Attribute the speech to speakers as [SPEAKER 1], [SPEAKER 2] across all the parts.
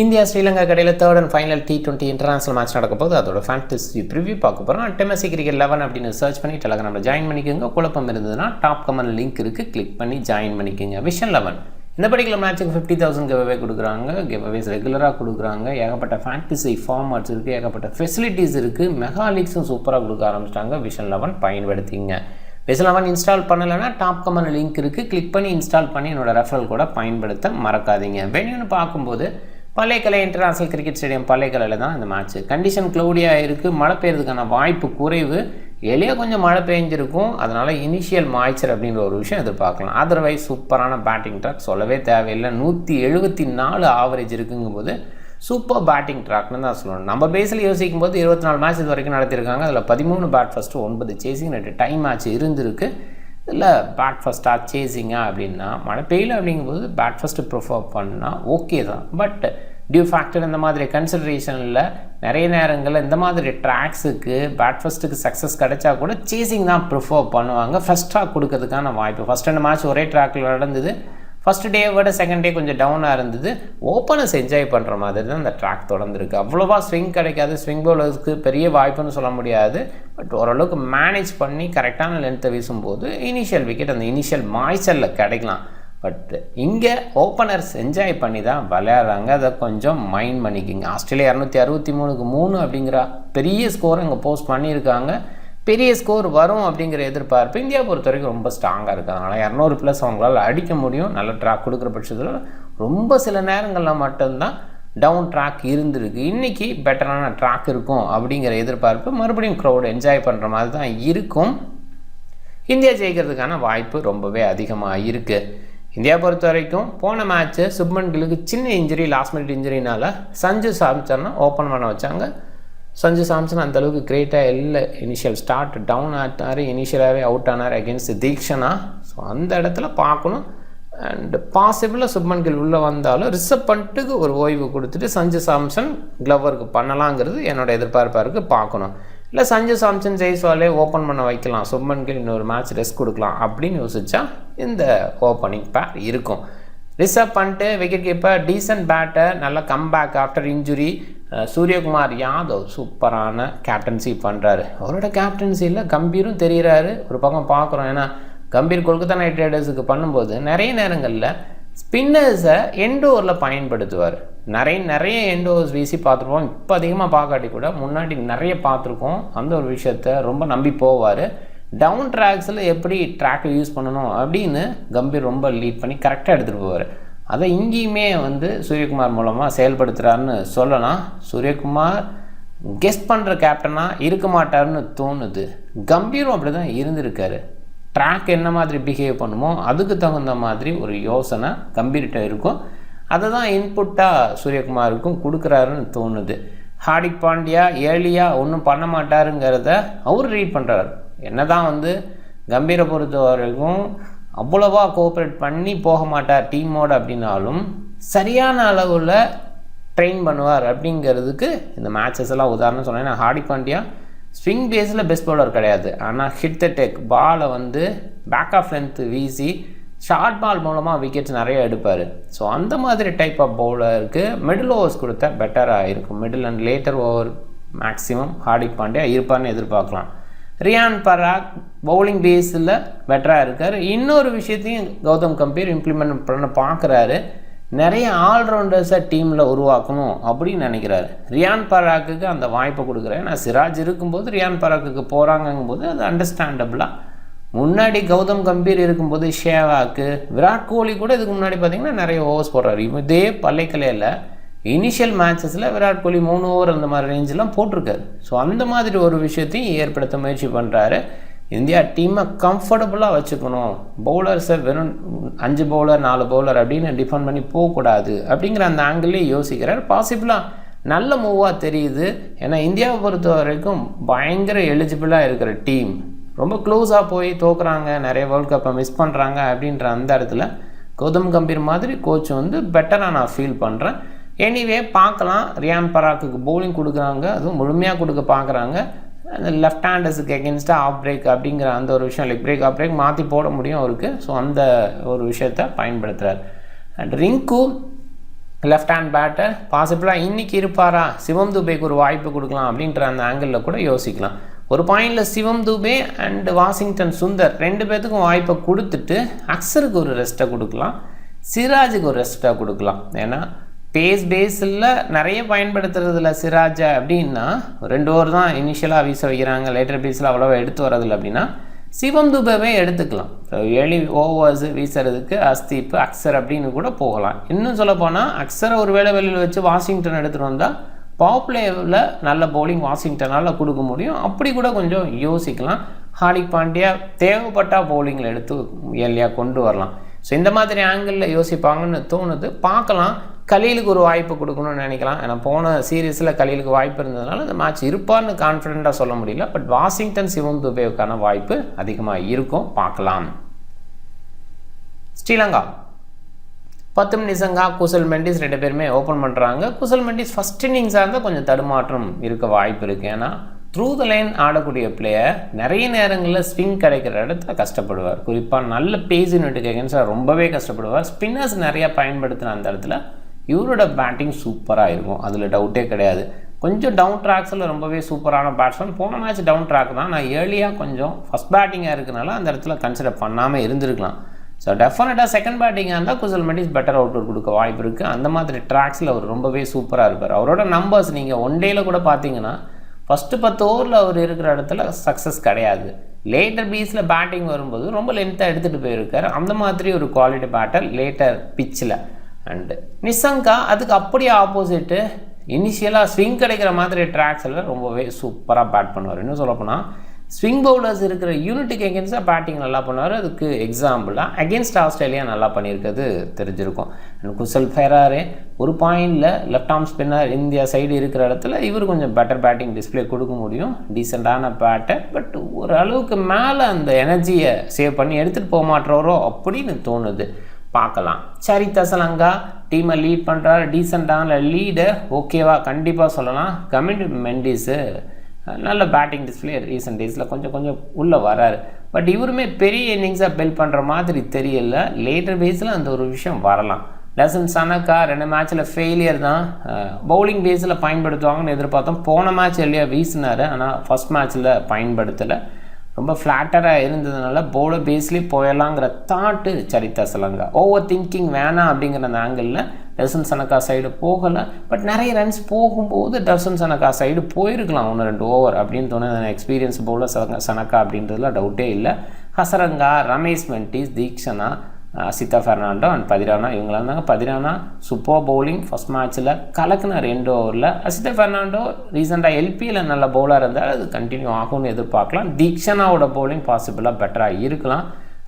[SPEAKER 1] India Sri Lanka கடையில் third and final T20 international match நடக்க போது அதோட ஃபேண்டசி ப்ரிவ்யூ பார்க்க போகிறோம். டெமசி கிரிக்கெட் 11 அப்படின்னு சர்ச் பண்ணி டெலகிராமில் ஜாயின் பண்ணிக்கோங்க. குழப்பம் இருந்ததுன்னா டாப் கமெண்ட் லிங்க் இருக்குது, கிளிக் பண்ணி ஜாயின் பண்ணிக்கோங்க. விஷன் 11 இந்த பர்டிகுலர் மேட்ச்சுக்கு 50,000 கிவ்அவே கொடுக்குறாங்க. கிவ்அவேஸ் ரெகுலராக கொடுக்குறாங்க. ஏகப்பட்ட ஃபேண்டசி ஃபார்மேட்ஸ் இருக்குது, ஏகப்பட்ட ஃபெசிலிட்டிஸ் இருக்குது. மெகா லீக்ஸும் சூப்பராக கொடுக்க ஆரம்பிச்சிட்டாங்க. விஷன் 11 பயன்படுத்திங்க. விஷன் 11 இன்ஸ்டால் பண்ணலைன்னா டாப் கமெண்ட் லிங்க் இருக்குது, கிளிக் பண்ணி இன்ஸ்டால் பண்ணி என்னோட ரெஃபரல் கூட பயன்படுத்த மறக்காதீங்க. வெனியூன்னு பார்க்கும்போது பள்ளிக்கலை இன்டர்நேஷனல் கிரிக்கெட் ஸ்டேடியம் பள்ளிக்கலையில் தான் இந்த மேட்ச்சு. கண்டிஷன் க்ளௌடியாக இருக்குது, மழை பெய்யறதுக்கான வாய்ப்பு குறைவு. எளிய கொஞ்சம் மழை பெஞ்சிருக்கும், அதனால் இனிஷியல் மாய்ச்சர் அப்படின்ற ஒரு விஷயம் எதிர்பார்க்கலாம். அதர்வைஸ் சூப்பரான பேட்டிங் ட்ராக் சொல்லவே தேவையில்லை. 174 ஆவரேஜ் இருக்குங்கும்போது சூப்பர் பேட்டிங் ட்ராக்னு தான் சொல்லணும். நம்ம பேஸில் யோசிக்கும் போது 24 மேட்ச் இது வரைக்கும் நடத்தியிருக்காங்க. அதில் 13 bad first, 9 chasing, 2 time match இருந்திருக்கு. இல்லை பேட் ஃபஸ்ட்டாக சேசிங்கா அப்படின்னா மழை பெய்யல அப்படிங்கும்போது பேட் ஃபஸ்ட்டு ப்ரிஃபர் பண்ணால் ஓகே தான். பட் டியூ ஃபேக்டர் இந்த மாதிரி கன்சிடரேஷனில் நிறைய நேரங்களில் இந்த மாதிரி ட்ராக்ஸுக்கு பேட் ஃபஸ்ட்டுக்கு சக்ஸஸ் கிடைச்சா கூட சேசிங் தான் ப்ரிஃபர் பண்ணுவாங்க. ஃபஸ்ட் ட்ராக் கொடுக்கறதுக்கான வாய்ப்பு. ஃபஸ்ட் 2 மேட்ச் ஒரே ட்ராக்கில் நடந்தது. ஃபஸ்ட் டே விட செகண்ட் டே கொஞ்சம் டவுனாக இருந்தது. ஓப்பனர்ஸ் என்ஜாய் பண்ணுற மாதிரி தான் அந்த ட்ராக் தொடர்ந்துருக்கு. அவ்வளோவா ஸ்விங் கிடைக்காது. ஸ்விங் பவுலர்ஸ்க்கு பெரிய வாய்ப்புன்னு சொல்ல முடியாது. பட் ஓரளவுக்கு மேனேஜ் பண்ணி கரெக்டான லென்த்தை வீசும்போது இனிஷியல் விக்கெட் அந்த இனிஷியல் மாய்ச்சலில் கிடைக்கலாம். பட் இங்கே ஓப்பனர்ஸ் என்ஜாய் பண்ணி தான் விளையாடுறாங்க. அதை கொஞ்சம் மைண்ட் பண்ணிக்கிங்க. ஆஸ்திரேலியா 263க்கு 3 அப்படிங்கிற பெரிய ஸ்கோரை இங்கே போஸ்ட் பண்ணியிருக்காங்க. பெரிய ஸ்கோர் வரும் அப்படிங்கிற எதிர்பார்ப்பு இந்தியா பொறுத்த வரைக்கும் ரொம்ப ஸ்ட்ராங்காக இருக்குது. அதனால் 200+ அவங்களால் அடிக்க முடியும். நல்ல ட்ராக் கொடுக்குற பட்சத்தில் ரொம்ப சில நேரங்களில் மட்டும்தான் டவுன் ட்ராக் இருந்திருக்கு. இன்றைக்கி பெட்டரான ட்ராக் இருக்கும் அப்படிங்கிற எதிர்பார்ப்பு மறுபடியும் க்ரௌட் என்ஜாய் பண்ணுற மாதிரி தான் இருக்கும். இந்தியா ஜெயிக்கிறதுக்கான வாய்ப்பு ரொம்பவே அதிகமாக இருக்குது. இந்தியா பொறுத்த வரைக்கும் போன மேட்ச்சு சுப்மன் கில்லுக்கு சின்ன இன்ஜுரி, லாஸ்ட் மினிட் இன்ஜுரினால் சஞ்சு சாம்சனை ஓப்பன் பண்ண வச்சாங்க. சஞ்சு சாம்சன் அந்தளவுக்கு கிரேட்டாக இல்லை. இனிஷியல் ஸ்டார்ட் டவுன் ஆட்டார், இனிஷியலாகவே அவுட் ஆனார் அகேன்ஸ்ட் தீக்ஷனா. ஸோ அந்த இடத்துல பார்க்கணும். அண்ட் பாசிபிளாக சுப்மன் கில் உள்ளே வந்தாலும் ரிசர்வ் பண்ணிட்டுக்கு ஒரு ஓய்வு கொடுத்துட்டு சஞ்சு சாம்சன் க்ளவருக்கு பண்ணலாங்கிறது என்னோட எதிர்பார்ப்பாக இருக்குது. பார்க்கணும். இல்லை சஞ்சு சாம்சன் ஜெய்ஸ்வாலே ஓப்பன் பண்ண வைக்கலாம், சுப்மன் கில் இன்னொரு மேட்ச் ரெஸ்ட் கொடுக்கலாம் அப்படின்னு யோசிச்சா இந்த ஓப்பனிங் பேர் இருக்கும். ரிசர்வ் பண்ணிட்டு விக்கெட் கீப்பர் டீசன்ட் பேட்டர், நல்ல comeback after injury. Suryakumar Yadav சூப்பரான கேப்டன்சி பண்ணுறாரு. அவரோட கேப்டன்சியில் கம்பீரும் தெரிகிறாரு. ஒரு பக்கம் பார்க்குறோம், ஏன்னா கம்பீர் கொல்கத்தா நைட் ரைடர்ஸுக்கு பண்ணும்போது நிறைய நேரங்களில் ஸ்பின்னர்ஸை எண்டோவரில் பயன்படுத்துவார். நிறைய எண்டோவர்ஸ் வீசி பார்த்துருப்போம். இப்போ அதிகமாக பார்க்காட்டி கூட முன்னாடி நிறைய பார்த்துருக்கோம். அந்த ஒரு விஷயத்த ரொம்ப நம்பி போவார். டவுன் ட்ராக்ஸில் எப்படி ட்ராக்கை யூஸ் பண்ணணும் அப்படின்னு கம்பீர் ரொம்ப லீட் பண்ணி கரெக்டாக எடுத்துகிட்டு போவார். அதை இங்கேயுமே சூரியகுமார் மூலமாக செயல்படுத்துகிறாருன்னு சொல்லலாம். சூரியகுமார் கெஸ்ட் பண்ணுற கேப்டனாக இருக்க மாட்டார்னு தோணுது. கம்பீரும் அப்படி தான் இருந்திருக்காரு. ட்ராக் என்ன மாதிரி பிஹேவ் பண்ணுமோ அதுக்கு தகுந்த மாதிரி ஒரு யோசனை கம்பீர்கிட்ட இருக்கும். அதை தான் இன்புட்டாக சூரியகுமாருக்கும் கொடுக்குறாருன்னு தோணுது. ஹார்திக் பாண்டியா ஏர்லியாக ஒன்றும் பண்ண மாட்டாருங்கிறத அவர் ரீட் பண்ணுறாரு. என்ன தான் கம்பீரை பொறுத்த வரைக்கும் அவ்வளோவா கோஆப்ரேட் பண்ணி போக மாட்டார் டீமோடு அப்படின்னாலும் சரியான அளவில் ட்ரெயின் பண்ணுவார் அப்படிங்கிறதுக்கு இந்த மேட்சஸ் எல்லாம் உதாரணம் சொன்னேன். நான் ஹார்திக் பாண்டியா ஸ்விங் பேஸில் பெஸ்ட் பவுலர் கிடையாது, ஆனால் ஹிட் த டெக் பாலை பேக் ஆஃப் லென்த் வீசி ஷார்ட் பால் மூலமாக விக்கெட்ஸ் நிறைய எடுப்பார். ஸோ அந்த மாதிரி டைப் ஆஃப் பவுலருக்கு மிடில் ஓவர்ஸ் கொடுத்தா பெட்டராக இருக்கும். Middle and later over maximum Hardik Pandya இருப்பார்னு எதிர்பார்க்கலாம். ரியான் பராக் பவுலிங் பேஸில் பெட்டராக இருக்கார். இன்னொரு விஷயத்தையும் கௌதம் கம்பீர் இம்ப்ளிமெண்ட் பண்ண பார்க்குறாரு. நிறைய ஆல்ரவுண்டர்ஸை டீமில் உருவாக்கணும் அப்படின்னு நினைக்கிறாரு. ரியான் பராக்குக்கு அந்த வாய்ப்பை கொடுக்குறாரு. நான் சிராஜ் இருக்கும்போது ரியான் பராக்குக்கு போகிறாங்கும்போது அது அண்டர்ஸ்டாண்டபிளாக. முன்னாடி கௌதம் கம்பீர் இருக்கும்போது ஷேவாக்கு, விராட் கோலி கூட இதுக்கு முன்னாடி பார்த்திங்கன்னா நிறைய ஓவர்ஸ் போடுறாரு. இதே பள்ளிக்கலையில் இனிஷியல் மேட்சஸில் விராட் கோலி 3 ஓவர் அந்த மாதிரி ரேஞ்செலாம் போட்டிருக்காரு. ஸோ அந்த மாதிரி ஒரு விஷயத்தையும் ஏற்படுத்த முயற்சி பண்ணுறாரு. இந்தியா டீமை கம்ஃபர்டபுளாக வச்சுக்கணும். பவுலர்ஸை வெறும் 5 பவுலர் 4 பவுலர் அப்படின்னு டிஃபெண்ட் பண்ணி போகக்கூடாது அப்படிங்கிற அந்த ஆங்கிள்லேயே யோசிக்கிறார். பாசிபிளாக நல்ல மூவாக தெரியுது. ஏன்னா இந்தியாவை பொறுத்த வரைக்கும் பயங்கர எலிஜிபிளாக இருக்கிற டீம். ரொம்ப க்ளோஸாக போய் தோக்குறாங்க, நிறைய வேர்ல்ட் கப்பை மிஸ் பண்ணுறாங்க அப்படின்ற அந்த இடத்துல கௌதம் கம்பீர் மாதிரி கோச் பெட்டராக நான் ஃபீல் பண்ணுறேன். எனிவே பார்க்கலாம். ரியான் பராக்குக்கு பவுலிங் கொடுக்குறாங்க, அதுவும் முழுமையாக கொடுக்க பார்க்குறாங்க. அந்த லெஃப்ட் ஹேண்டர்ஸுக்கு எகென்ஸ்டாக ஆஃப் பிரேக் அப்படிங்கிற அந்த ஒரு விஷயம், லெக் பிரேக் ஆஃப் பிரேக் மாற்றி போட முடியும் அவருக்கு. ஸோ அந்த ஒரு விஷயத்தை பயன்படுத்துகிறார். And Rinku left hand batter பாசிபிளாக இன்றைக்கி இருப்பாரா, சிவம் துபேக்கு ஒரு வாய்ப்பு கொடுக்கலாம் அப்படின்ற அந்த ஆங்கிளில் கூட யோசிக்கலாம். ஒரு பாயிண்டில் சிவம் துபே அண்ட் வாஷிங்டன் சுந்தர் 2 பேர்த்துக்கும் வாய்ப்பை கொடுத்துட்டு அக்ஸருக்கு ஒரு ரெஸ்ட்டை கொடுக்கலாம், சிராஜுக்கு ஒரு ரெஸ்ட்டாக கொடுக்கலாம். ஏன்னா பேஸில் நிறைய பயன்படுத்துறதில்ல சிராஜை அப்படின்னா 2 ஓவர் தான் இனிஷியலாக வீச வைக்கிறாங்க, லேட்டர் பேஸில் அவ்வளோவா எடுத்து வரதில்லை அப்படின்னா சிவம் துபேவே எடுத்துக்கலாம். ஏர்லி ஓவர்ஸ் வீசுறதுக்கு அஸ்தீப் அக்ஸர் அப்படின்னு கூட போகலாம். இன்னும் சொல்ல போனால் அக்ஸரை ஒரு வேளை வெளியில் வச்சு வாஷிங்டன் எடுத்துகிட்டு வந்தால் பவர் பிளேவில் நல்ல பவுலிங் வாஷிங்டனால் கொடுக்க முடியும். அப்படி கூட கொஞ்சம் யோசிக்கலாம். ஹார்திக் பாண்டியா தேவைப்பட்டால் பவுலிங்கில் எடுத்து ஏர்லியாக கொண்டு வரலாம். ஸோ இந்த மாதிரி ஆங்கிளில் யோசிப்பாங்கன்னு தோணுது. பார்க்கலாம். கலீலுக்கு ஒரு வாய்ப்பு கொடுக்கணும்னு நினைக்கலாம். ஏன்னா போன சீரீஸில் கலீலுக்கு வாய்ப்பு இருந்ததுனால இந்த மேட்ச் இருப்பார்னு கான்ஃபிடெண்ட்டாக சொல்ல முடியல. பட் வாஷிங்டன் சிவம் துபேவுக்கான வாய்ப்பு அதிகமாக இருக்கும். பார்க்கலாம். ஸ்ரீலங்கா பத்தும் நிசங்கா குசல் மெண்டிஸ் 2 பேருமே ஓப்பன் பண்ணுறாங்க. குசல் மெண்டிஸ் ஃபஸ்ட் இன்னிங்ஸாக இருந்தால் கொஞ்சம் தடுமாற்றம் இருக்க வாய்ப்பு இருக்குது. ஏன்னா த்ரூ த லைன் ஆடக்கூடிய பிளேயர் நிறைய நேரங்களில் ஸ்விங் கிடைக்கிற இடத்துல கஷ்டப்படுவார். குறிப்பாக நல்ல பேஸ் யூனிட்டுக்கு எகென்ஸ்டாக ரொம்பவே கஷ்டப்படுவார். ஸ்பின்னர்ஸ் நிறையா பயன்படுத்தின அந்த இடத்துல இவரோட பேட்டிங் சூப்பராக இருக்கும், அதில் டவுட்டே கிடையாது. கொஞ்சம் டவுன் ட்ராக்ஸில் ரொம்பவே சூப்பரான பேட்ஸ்மேன். போன மேட்ச் டவுன் ட்ராக் தான். நான் ஏர்லியாக கொஞ்சம் ஃபஸ்ட் பேட்டிங்காக இருக்கனால அந்த இடத்துல கன்சிடர் பண்ணாமல் இருந்திருக்கலாம். ஸோ டெஃபினட்டாக செகண்ட் பேட்டிங்காக இருந்தால் குசல் மெண்டிஸ் பெட்டர் அவுட்புட் கொடுக்க வாய்ப்பு இருக்குது. அந்த மாதிரி ட்ராக்ஸில் அவர் ரொம்பவே சூப்பராக இருப்பார். அவரோட நம்பர்ஸ் நீங்கள் ஒன் டேயில் கூட பார்த்தீங்கன்னா ஃபஸ்ட்டு 10 ஓவரில் அவர் இருக்கிற இடத்துல சக்ஸஸ் கிடையாது. லேட்டர் பீஸில் பேட்டிங் வரும்போது ரொம்ப லென்த்தாக எடுத்துகிட்டு போயிருக்கார். அந்த மாதிரி ஒரு குவாலிட்டி பேட்டர் லேட்டர் பிச்சில். அண்டு நிசங்கா அதுக்கு அப்படியே ஆப்போசிட்டு இனிஷியலாக ஸ்விங் கிடைக்கிற மாதிரி ட்ராக்ஸில் ரொம்பவே சூப்பராக பேட் பண்ணுவார். இன்னும் சொல்லப்போனால் ஸ்விங் பவுலர்ஸ் இருக்கிற யூனிட்டுக்கு எகென்ஸ்டாக பேட்டிங் நல்லா பண்ணுவார். அதுக்கு எக்ஸாம்பிளாக அகென்ஸ்ட் ஆஸ்திரேலியா நல்லா பண்ணியிருக்கிறது தெரிஞ்சிருக்கும். அண்ட் குசல் ஃபெராரே ஒரு பாயிண்டில் left arm spinner India side இருக்கிற இடத்துல இவர் கொஞ்சம் பெட்டர் பேட்டிங் டிஸ்பிளே கொடுக்க முடியும். டீசெண்டான பேட்டர். பட் ஒரு அளவுக்கு மேலே அந்த எனர்ஜியை சேவ் பண்ணி எடுத்துகிட்டு போக மாட்டுறவரோ அப்படின்னு தோணுது. பார்க்கலாம். சரித் அசலங்கா டீமை லீட் பண்ணுறாரு. டீசெண்டான லீடர், ஓகேவா கண்டிப்பாக சொல்லலாம். கமிண்ட் மெண்டிஸு நல்ல பேட்டிங் டிஸ்பிளே ரீசெண்ட் டேஸில் கொஞ்சம் உள்ளே வராரு. பட் இவருமே பெரிய இன்னிங்ஸாக பில்ட் பண்ணுற மாதிரி தெரியல. லேட்டர் பேஸில் அந்த ஒரு விஷயம் வரலாம். லசன் சனக்கா 2 மேட்ச்சில் ஃபெயிலியர் தான். பவுலிங் பேஸில் பயன்படுத்துவாங்கன்னு எதிர்பார்த்தோம். போன மேட்ச் இல்லையா வீசினார், ஆனால் ஃபஸ்ட் மேட்ச்சில் பயன்படுத்தலை. ரொம்ப ஃப்ளாட்டராக இருந்ததுனால பவுலர் பேஸ்லேயே போயிடலாங்கிற thought Charith Asalanka. Over thinking வேணாம் அப்படிங்கிற அந்த ஆங்கிளில் டசன் சனக்கா சைடு போகலை. பட் நிறைய ரன்ஸ் போகும்போது டசன் சனக்கா சைடு போயிருக்கலாம் 1-2 ஓவர் அப்படின்னு தோணுது. எக்ஸ்பீரியன்ஸ் பவுலர் சனக்கா அப்படின்றதுல டவுட்டே இல்லை. ஹசரங்கா, ரமேஷ் மெண்டிஸ், தீக்ஷனா, அசிதா ஃபெர்னாண்டோ அண்ட் பதிரானா இவங்களாம் இருந்தாங்க. பதிரானா சூப்பர் பவுலிங் ஃபஸ்ட் மேட்ச்சில் கலக்குன 2 ஓவரில். அசிதா ஃபெர்னாண்டோ ரீசெண்டாக எல்பியில் நல்ல பவுலர் இருந்தால் அது கண்டினியூ ஆகும்னு எதிர்பார்க்கலாம். தீக்ஷனாவோட பவுலிங் பாசிபிளாக பெட்டராக இருக்கலாம்.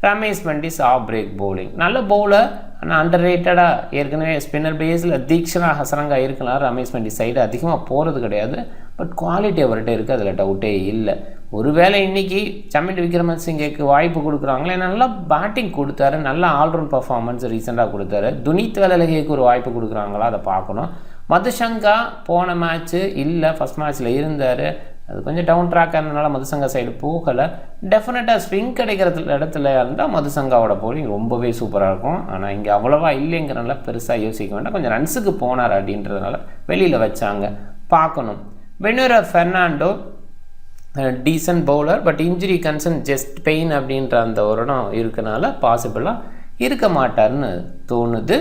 [SPEAKER 1] Ramesh Mendis off break bowling நல்ல பவுலர், ஆனால் அண்டர் ரேட்டடாக ஏற்கனவே ஸ்பின்னர் பேஸில் தீக்ஷனா ஹசரங்கா இருக்கலாம். ரமேஷ் மெண்டிஸ் சைடு அதிகமாக போகிறது கிடையாது. பட் குவாலிட்டி அவர்கிட்ட இருக்குது, அதில் டவுட்டே இல்லை. ஒருவேளை இன்றைக்கி சமிண்ட் விக்ரமசிங்கேக்கு வாய்ப்பு கொடுக்குறாங்களே, நல்லா பேட்டிங் கொடுத்தாரு, நல்ல ஆல்ரவுண்ட் பர்ஃபார்மன்ஸ் ரீசெண்டாக கொடுத்தாரு. துனித் வேலலகேக்கு ஒரு வாய்ப்பு கொடுக்குறாங்களா அதை பார்க்கணும். மதுசங்கா போன மேட்ச்சு இல்லை, ஃபஸ்ட் மேட்ச்சில் இருந்தார். அது கொஞ்சம் டவுன் ட்ராக் இருந்ததுனால மதுசங்கா சைடு போகலை. டெஃபினட்டாக ஸ்விங் கிடைக்கிற இடத்துல இருந்தால் மதுசங்காவோட பவுலிங் ரொம்பவே சூப்பராக இருக்கும். ஆனால் இங்கே அவ்வளோவா இல்லைங்கிறனால பெருசாக யோசிக்க வேண்டாம். கொஞ்சம் ரன்ஸுக்கு போனார் அப்படின்றதுனால வெளியில் வச்சாங்க. பார்க்கணும். Venura Fernando decent bowler, but injury concern just pain அப்படின்ற அந்த ஒரு இடம் இருக்கனால பாசிபிளாக இருக்க மாட்டார்னு தோணுது.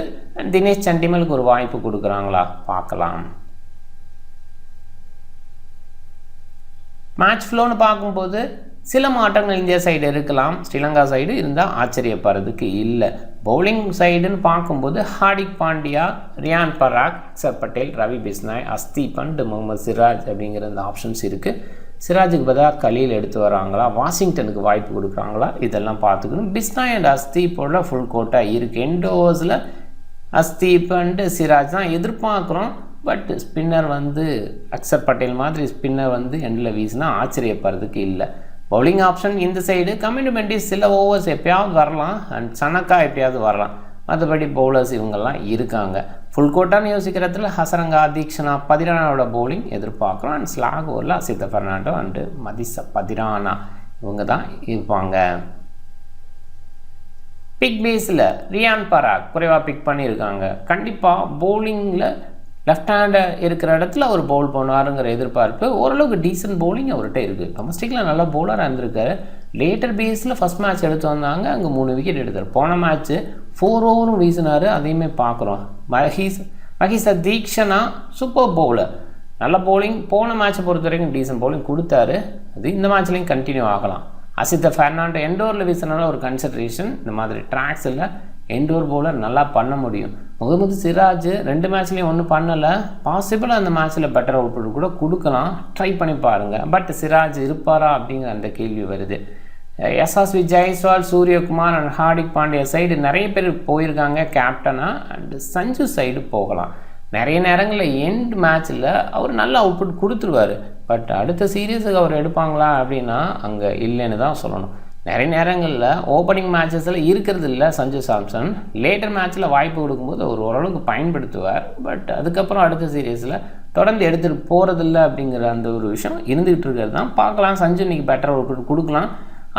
[SPEAKER 1] தினேஷ் சண்டிமலுக்கு ஒரு வாய்ப்பு கொடுக்குறாங்களா பார்க்கலாம். மேட்ச் ஃப்ளோன்னு பார்க்கும்போது சில மாற்றங்கள் இந்தியா சைடு இருக்கலாம், ஸ்ரீலங்கா சைடு இருந்தால் ஆச்சரியப்படுறதுக்கு இல்லை. பவுலிங் சைடுன்னு பார்க்கும்போது ஹார்திக் பாண்டியா, ரியான் பராக், அக்சர் பட்டேல், ரவி பிஸ்னாய், அஸ்தீப் அண்ட் முகமது சிராஜ் அப்படிங்கிற அந்த ஆப்ஷன்ஸ் இருக்குது. சிராஜுக்கு பதிலாக கலீல் எடுத்து வராங்களா, வாஷிங்டனுக்கு வாய்ப்பு கொடுக்குறாங்களா, இதெல்லாம் பார்த்துக்கணும். பிஸ்னாய் அண்ட் அஸ்தீப்போட ஃபுல் கோட்டாக இருக்குது. எண்ட் ஓவர்ஸில் அஸ்தீப் அண்டு சிராஜ் தான் எதிர்பார்க்குறோம். பட் ஸ்பின்னர் அக்சர் பட்டேல் மாதிரி ஸ்பின்னர் எண்டில் வீசினா ஆச்சரியப்படுறதுக்கு இல்லை. பவுலிங் ஆப்ஷன் இந்த சைடு கமிண்ட் மெண்டிஸ் சில ஓவர்ஸ் எப்பயாவது வரலாம் அண்ட் சனக்கா எப்பயாவது வரலாம். மற்றபடி பவுலர்ஸ் இவங்கெல்லாம் இருக்காங்க. ஃபுல் கோட்டான்னு யோசிக்கிறதுல ஹசரங்கா, தீக்ஷனா, பதிரானாவோட பவுலிங் எதிர்பார்க்குறோம். அண்ட் ஸ்லாக் ஓவரில் அசிதா ஃபெர்னாண்டோ அண்டு மதிச பதிரானா இவங்க தான் இருப்பாங்க. பிக் பேஸில் ரியான் பராக் குறைவாக பிக் பண்ணியிருக்காங்க. கண்டிப்பாக பவுலிங்கில் லெஃப்ட் ஹேண்டை இருக்கிற இடத்துல அவர் பவுல் பண்ணுவாருங்கிற எதிர்பார்ப்பு. ஓரளவுக்கு டீசன்ட் பவுலிங் அவர்கிட்ட இருக்குது. டொமஸ்டிக்கில் நல்ல பவுலராக இருந்திருக்காரு. லேட்டர் பேஸில் ஃபஸ்ட் மேட்ச் எடுத்து வந்தாங்க, அங்கே 3 விக்கெட் எடுத்தார். போன மேட்ச்சு 4 ஓவரும் வீசினார், அதையுமே பார்க்குறோம். மஹிச தீக்ஷனா சூப்பர் பவுலர், நல்ல பவுலிங். போன மேட்ச்சை பொறுத்த வரைக்கும் டீசன்ட் பவுலிங் கொடுத்தாரு. அது இந்த மேட்ச்லேயும் கண்டினியூ ஆகலாம். அசித்த ஃபெர்னாண்டோ எண்டோரில் வீசினால ஒரு கன்சிடரேஷன். இந்த மாதிரி ட்ராக்ஸில் எண்டோர் பவுலர் நல்லா பண்ண முடியும். முகமது சிராஜ் 2 மேட்ச்லேயும் ஒன்றும் பண்ணலை. பாசிபிளாக அந்த மேட்ச்சில் பெட்டர் அவுட்புட் கூட கொடுக்கலாம், ட்ரை பண்ணி பாருங்கள். பட் சிராஜ் இருப்பாரா அப்படிங்கிற அந்த கேள்வி வருது. யசஸ்வி ஜெய்ஸ்வால், சூரியகுமார் அண்ட் ஹார்திக் பாண்டியா சைடு நிறைய பேர் போயிருக்காங்க கேப்டனாக. அண்டு சஞ்சு சைடு போகலாம். நிறைய நேரங்களில் எண்ட் மேட்ச்சில் அவர் நல்ல அவுட்புட் கொடுத்துருவார். பட் அடுத்த சீரீஸுக்கு அவர் எடுப்பாங்களா அப்படின்னா அங்கே இல்லைன்னு தான் சொல்லணும். நிறைய நேரங்களில் ஓப்பனிங் மேட்சஸில் இருக்கிறது இல்லை சஞ்சு சாம்சன். லேட்டர் மேட்ச்சில் வாய்ப்பு கொடுக்கும்போது அவர் ஓரளவுக்கு பயன்படுத்துவார். பட் அதுக்கப்புறம் அடுத்த சீரீஸில் தொடர்ந்து எடுத்துகிட்டு போகிறதில்ல அப்படிங்கிற அந்த ஒரு விஷயம் இருந்துகிட்டு இருக்கிறது தான். பார்க்கலாம், சஞ்சு இன்றைக்கி பெட்டர் அவுட்புட் கொடுக்கலாம்.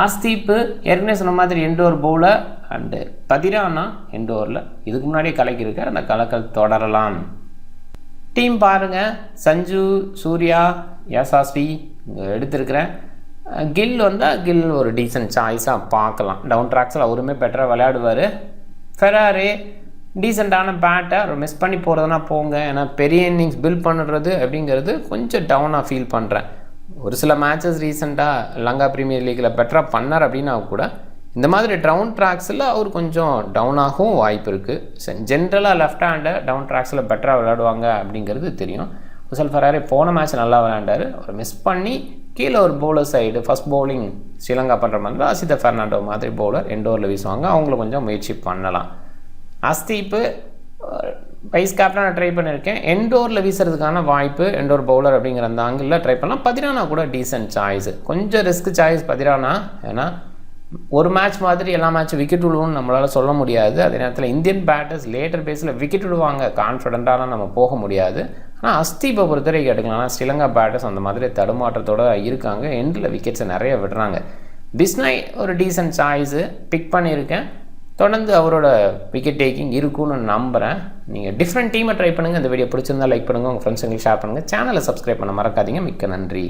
[SPEAKER 1] அஸ்தீப்பு ஏற்கனவே சொன்ன மாதிரி எண்டோர் பவுலர். அண்டு பதிரானா எண்டோரில் இதுக்கு முன்னாடியே கலக்கியிருக்கார், அந்த கலக்கல் தொடரலாம். டீம் பாருங்கள், சஞ்சு, சூர்யா, யசஸ்வி எடுத்திருக்கிறேன். கில் வந்தால் கில் ஒரு டீசன்ட் சாய்ஸாக பார்க்கலாம். டவுன் ட்ராக்ஸில் அவருமே பெட்டராக விளையாடுவார். ஃபெராரே டீசெண்டான பேட்டை அவர் மிஸ் பண்ணி போகிறதுனா போங்க. ஏன்னா பெரிய இன்னிங்ஸ் பில்ட் பண்ணுறது அப்படிங்கிறது கொஞ்சம் டவுனாக ஃபீல் பண்ணுறேன். ஒரு சில மேட்சஸ் ரீசெண்டாக லங்கா ப்ரீமியர் லீக்கில் பெட்டராக பண்ணார் அப்படின்னா கூட இந்த மாதிரி டவுன் ட்ராக்ஸில் அவர் கொஞ்சம் டவுனாகவும் வாய்ப்பு இருக்குது. ஜென்ரலாக லெஃப்ட் ஹேண்டை டவுன் ட்ராக்ஸில் பெட்டராக விளையாடுவாங்க அப்படிங்கிறது தெரியும். குசல் ஃபெராரே போன மேட்ச் நல்லா விளையாண்டார். அவர் மிஸ் பண்ணி கீழே ஒரு bowler side first bowling Sri Lanka பண்ணுற மாதிரி அசித்த ஃபெர்னாண்டோ மாதிரி பவுலர் எண்டோரில் வீசுவாங்க, அவங்கள கொஞ்சம் முயற்சி பண்ணலாம். அஸ்தீப்பு வைஸ் கேப்டனாக ட்ரை பண்ணியிருக்கேன். எண்டோரில் வீசுறதுக்கான வாய்ப்பு, எண்டோர் பவுலர் அப்படிங்கிற அந்த ஆங்கிளில் ட்ரை பண்ணலாம். பதிரானா கூட டீசன்ட் சாய்ஸு, கொஞ்சம் ரிஸ்க் சாய்ஸ் பதிரானா. ஏன்னா ஒரு மேட்ச் மாதிரி எல்லா மேட்சும் விக்கெட் விழுவுன்னு நம்மளால் சொல்ல முடியாது. அதே நேரத்தில் இந்தியன் பேட்டர்ஸ் லேட்டர் பேஸில் விக்கெட் விடுவாங்க, கான்ஃபிடென்ட்டாலாம் நம்ம போக முடியாது. ஆனால் அஸ்தீப்பை பொறுத்தவரைக்கும் எடுக்கலாம். ஸ்ரீலங்கா பேட்டர்ஸ் அந்த மாதிரி தடுமாற்றத்தோடு இருக்காங்க, எண்டில் விக்கெட்ஸை நிறைய விடுறாங்க. பிஸ்னாய் ஒரு டீசன்ட் சாய்ஸு பிக் பண்ணியிருக்கேன். தொடர்ந்து அவரோட விக்கெட் டேக்கிங் இருக்குன்னு நம்புகிறேன். நீங்கள் டிஃப்ரெண்ட் டீமை ட்ரை பண்ணுங்கள். இந்த வீடியோ பிடிச்சிருந்தால் லைக் பண்ணுங்கள், உங்கள் ஃப்ரெண்ட்ஸுங்களுக்கு ஷேர் பண்ணுங்கள். சேனலை சப்ஸ்கிரைப் பண்ண மறக்காதீங்க. மிக்க நன்றி.